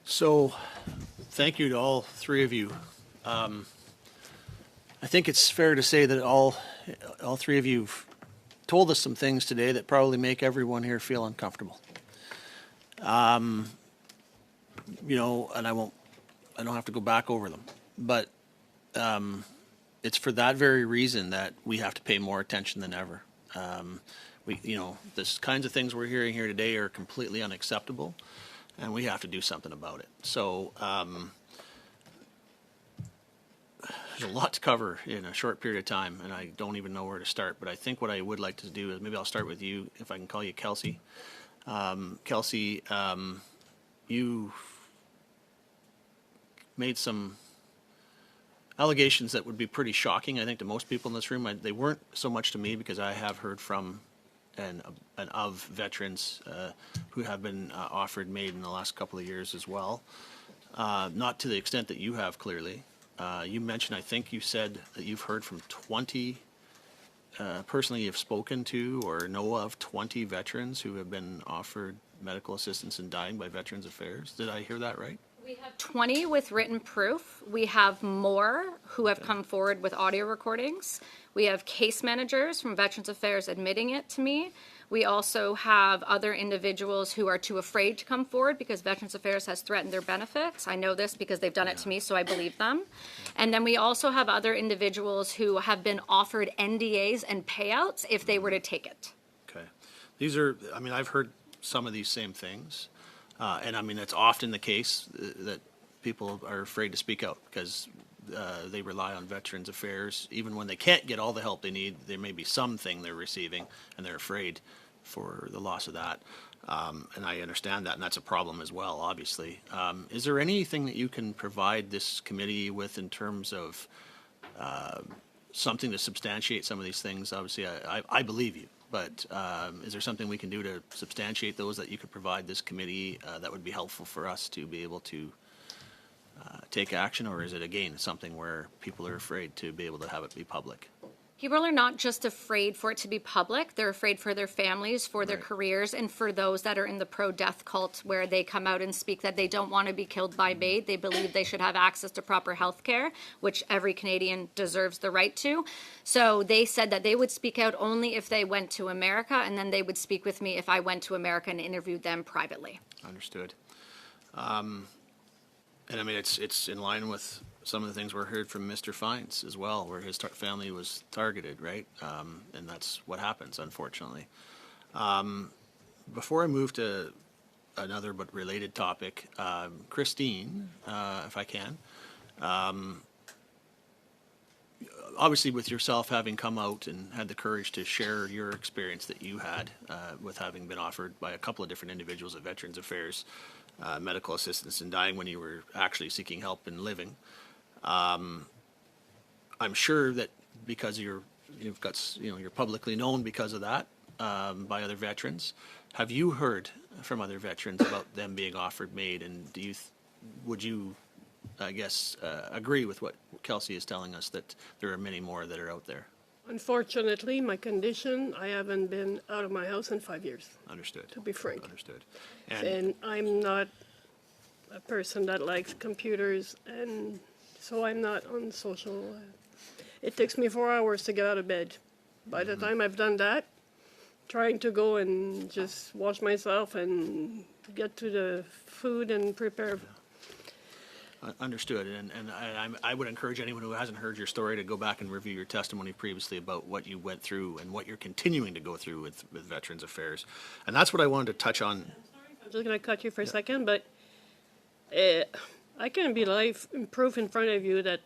So, thank you to all three of you. I think it's fair to say that all three of you have told us some things today that probably make everyone here feel uncomfortable. And I don't have to go back over them, but it's for that very reason that we have to pay more attention than ever. This kinds of things we're hearing here today are completely unacceptable, and we have to do something about it. So there's a lot to cover in a short period of time, and I don't even know where to start. But I think what I would like to do is maybe I'll start with you, if I can call you Kelsey. Kelsey, you made some allegations that would be pretty shocking, I think, to most people in this room. They weren't so much to me because I have heard from and of veterans who have been offered MAiD in the last couple of years as well. Not to the extent that you have, clearly. You mentioned, I think you said that you've heard from 20, personally you've spoken to or know of 20 veterans who have been offered medical assistance in dying by Veterans Affairs. Did I hear that right? We have 20 with written proof. We have more who have come forward with audio recordings. We have case managers from Veterans Affairs admitting it to me. We also have other individuals who are too afraid to come forward because Veterans Affairs has threatened their benefits. I know this because they've done it to me, so I believe them. And then we also have other individuals who have been offered NDAs and payouts if they were to take it. Okay. I've heard some of these same things. It's often the case that people are afraid to speak out because they rely on Veterans Affairs. Even when they can't get all the help they need, there may be something they're receiving, and they're afraid for the loss of that. And I understand that, and that's a problem as well, obviously. Is there anything that you can provide this committee with in terms of something to substantiate some of these things? Obviously, I believe you. But is there something we can do to substantiate those that you could provide this committee that would be helpful for us to be able to take action? Or is it, again, something where people are afraid to be able to have it be public? People are not just afraid for it to be public. They're afraid for their families, for their careers, and for those that are in the pro-death cult where they come out and speak that they don't want to be killed by MAiD. They believe they should have access to proper health care, which every Canadian deserves the right to. So they said that they would speak out only if they went to America, and then they would speak with me if I went to America and interviewed them privately. Understood. It's in line with some of the things we heard from Mr. Fines as well, where his family was targeted, right? And that's what happens, unfortunately. Before I move to another but related topic, Christine, if I can, obviously with yourself having come out and had the courage to share your experience that you had with having been offered by a couple of different individuals at Veterans Affairs medical assistance in dying when you were actually seeking help in living. I'm sure that because you're publicly known because of that by other veterans. Have you heard from other veterans about them being offered MAiD, and would you agree with what Kelsey is telling us, that there are many more that are out there? Unfortunately, my condition, I haven't been out of my house in 5 years. Understood. To be frank. Understood. And I'm not a person that likes computers, and so I'm not on social. It takes me 4 hours to get out of bed. By the time I've done that, trying to go and just wash myself and get to the food and prepare. Understood, and I would encourage anyone who hasn't heard your story to go back and review your testimony previously about what you went through and what you're continuing to go through with Veterans Affairs. And that's what I wanted to touch on. I'm just going to cut you for a second, but I can be live proof in front of you that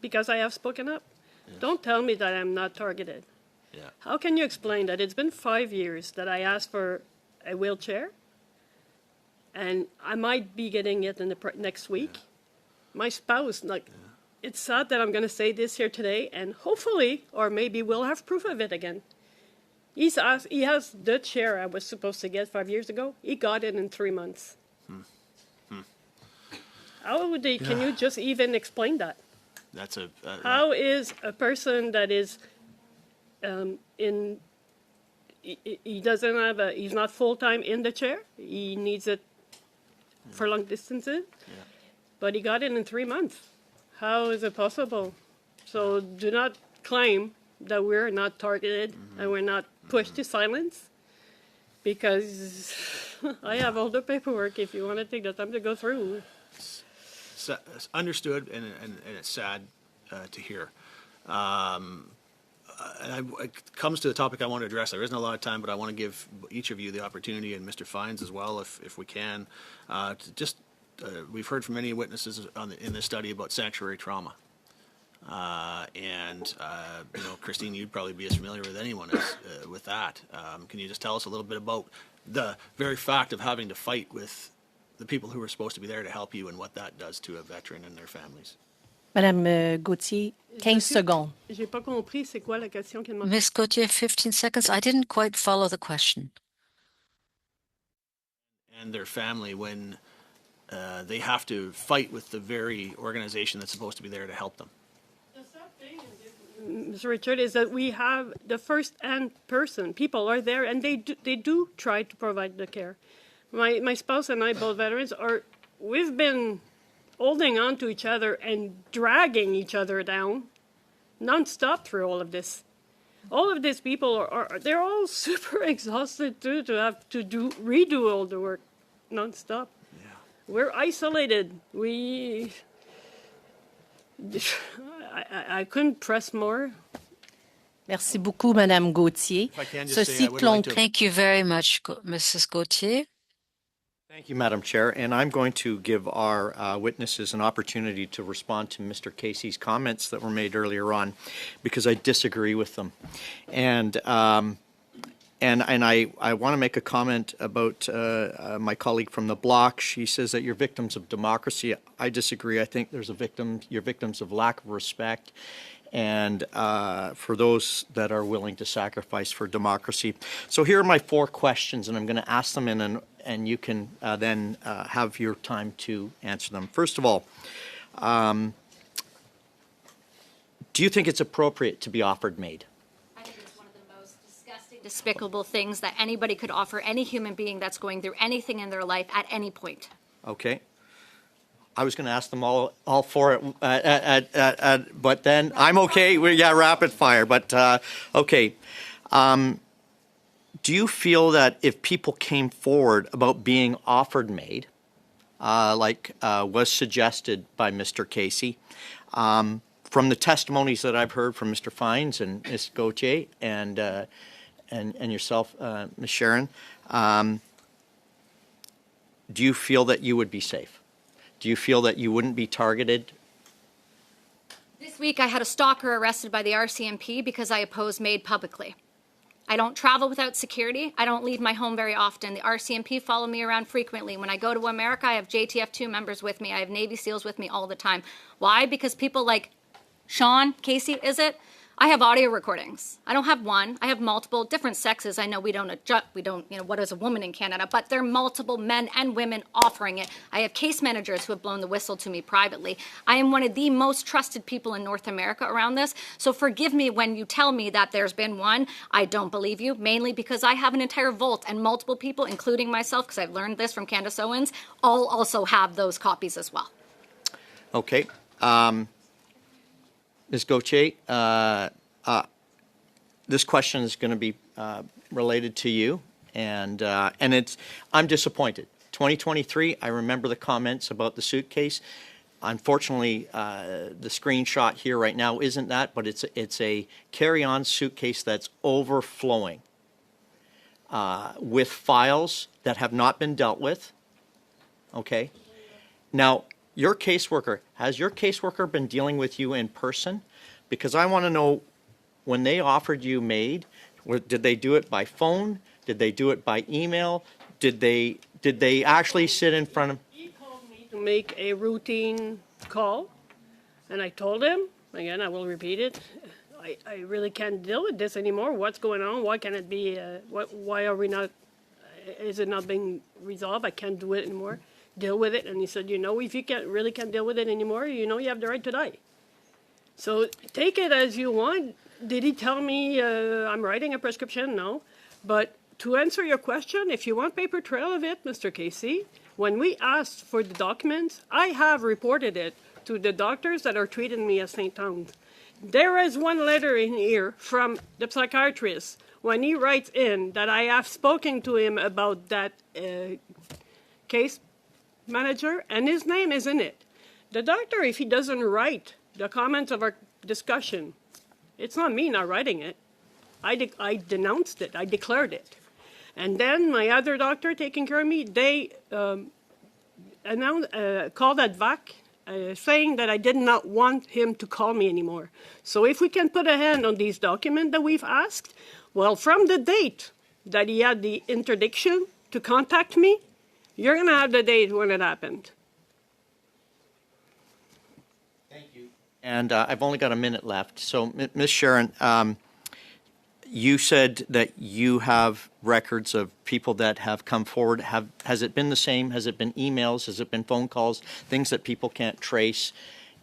because I have spoken up. Yes. Don't tell me that I'm not targeted. Yeah. How can you explain that it's been 5 years that I asked for a wheelchair? And I might be getting it in the next week. Yeah. My spouse, it's sad that I'm going to say this here today, and hopefully, or maybe we'll have proof of it again. He has the chair I was supposed to get 5 years ago. He got it in 3 months. Can you just even explain that? That's how is a person that is he's not full-time in the chair. He needs it for long distances, Yeah. but he got it in 3 months. How is it possible? So do not claim that we're not targeted and we're not pushed to silence, because I have all the paperwork if you want to take the time to go through. Understood, and it's sad to hear. It comes to the topic I want to address. There isn't a lot of time, but I want to give each of you the opportunity, and Mr. Fines as well, if we can, to just, we've heard from many witnesses in this study about sanctuary trauma. Christine, you'd probably be as familiar with anyone as, with that. Can you just tell us a little bit about the very fact of having to fight with the people who are supposed to be there to help you and what that does to a veteran and their families? Madame Gauthier, 15 secondes. J'ai pas compris c'est quoi la question qu'elle m'a. Ms. Gauthier, 15 seconds. I didn't quite follow the question. And their family when they have to fight with the very organization that's supposed to be there to help them. Mr. Richard, is that we have the first-hand person. People are there, and they do try to provide the care. My spouse and I, both veterans, we've been holding on to each other and dragging each other down nonstop through all of this. All of these people they're all super exhausted too, to have to redo all the work nonstop. Yeah. We're isolated. I couldn't press more. Merci beaucoup, Madame Gauthier. If I can just say, Ceci I would like to- Thank you very much, Mrs. Gauthier. Thank you, Madam Chair, and I'm going to give our witnesses an opportunity to respond to Mr. Casey's comments that were made earlier on, because I disagree with them. And I want to make a comment about my colleague from the block. She says that you're victims of democracy. I disagree. I think you're victims of lack of respect, and for those that are willing to sacrifice for democracy. So here are my 4 questions, and I'm going to ask them and you can then have your time to answer them. First of all, do you think it's appropriate to be offered MAiD? I think it's one of the most disgusting, despicable things that anybody could offer any human being that's going through anything in their life at any point. Okay. I was going to ask them all 4 but then I'm okay. Rapid fire. But okay. Do you feel that if people came forward about being offered MAiD, like was suggested by Mr. Casey, from the testimonies that I've heard from Mr. Fines and Ms. Gauthier and yourself, Ms. Sharon, do you feel that you would be safe? Do you feel that you wouldn't be targeted? This week I had a stalker arrested by the RCMP because I opposed MAiD publicly. I don't travel without security. I don't leave my home very often. The RCMP follow me around frequently. When I go to America, I have JTF2 members with me. I have Navy SEALs with me all the time. Why? Because people like Sean, Casey, is it? I have audio recordings. I don't have one. I have multiple different sexes. I know we don't, what is a woman in Canada, but there are multiple men and women offering it. I have case managers who have blown the whistle to me privately. I am one of the most trusted people in North America around this. So forgive me when you tell me that there's been one. I don't believe you, mainly because I have an entire vault and multiple people, including myself, because I've learned this from Candace Owens, all also have those copies as well. Okay. Ms. Gauthier, this question is going to be related to you, and I'm disappointed. 2023, I remember the comments about the suitcase. Unfortunately, the screenshot here right now isn't that, but it's a carry-on suitcase that's overflowing with files that have not been dealt with. Okay. Now, has your caseworker been dealing with you in person? Because I want to know, when they offered you MAiD, did they do it by phone? Did they do it by email? Did they actually sit in front of? He called me to make a routine call, and I told him, again, I will repeat it, I really can't deal with this anymore. What's going on? Why can't it be, why are we not, is it not being resolved? I can't do it anymore. Deal with it. And he said, if you really can't deal with it anymore, you have the right to die. So take it as you want. Did he tell me I'm writing a prescription? No. But to answer your question, if you want paper trail of it, Mr. Casey, When we asked for the documents, I have reported it to the doctors that are treating me at St. Anne's. There is one letter in here from the psychiatrist when he writes in that I have spoken to him about that case manager, and his name is in it. The doctor, if he doesn't write the comments of our discussion, it's not me not writing it. I denounced it. I declared it. And then my other doctor taking care of me, they called that VAC saying that I did not want him to call me anymore. So if we can put a hand on these documents that we've asked, well, from the date that he had the interdiction to contact me, you're going to have the date when it happened. Thank you. And I've only got a minute left. So, Ms. Sharon, you said that you have records of people that have come forward. Has it been the same? Has it been emails? Has it been phone calls? Things that people can't trace?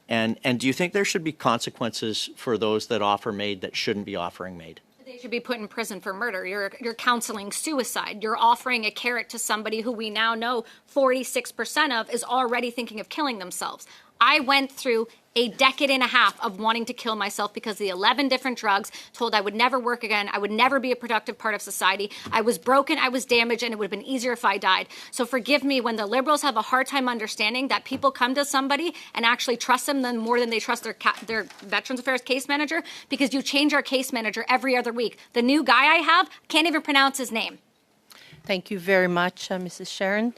And do you think there should be consequences for those that offer MAiD that shouldn't be offering MAiD? They should be put in prison for murder. You're counseling suicide. You're offering a carrot to somebody who we now know 46% of is already thinking of killing themselves. I went through a decade and a half of wanting to kill myself because of the 11 different drugs, told I would never work again, I would never be a productive part of society. I was broken, I was damaged, and it would have been easier if I died. So forgive me when the Liberals have a hard time understanding that people come to somebody and actually trust them more than they trust their Veterans Affairs case manager, because you change our case manager every other week. The new guy I have can't even pronounce his name. Thank you very much, Mrs. Sharon.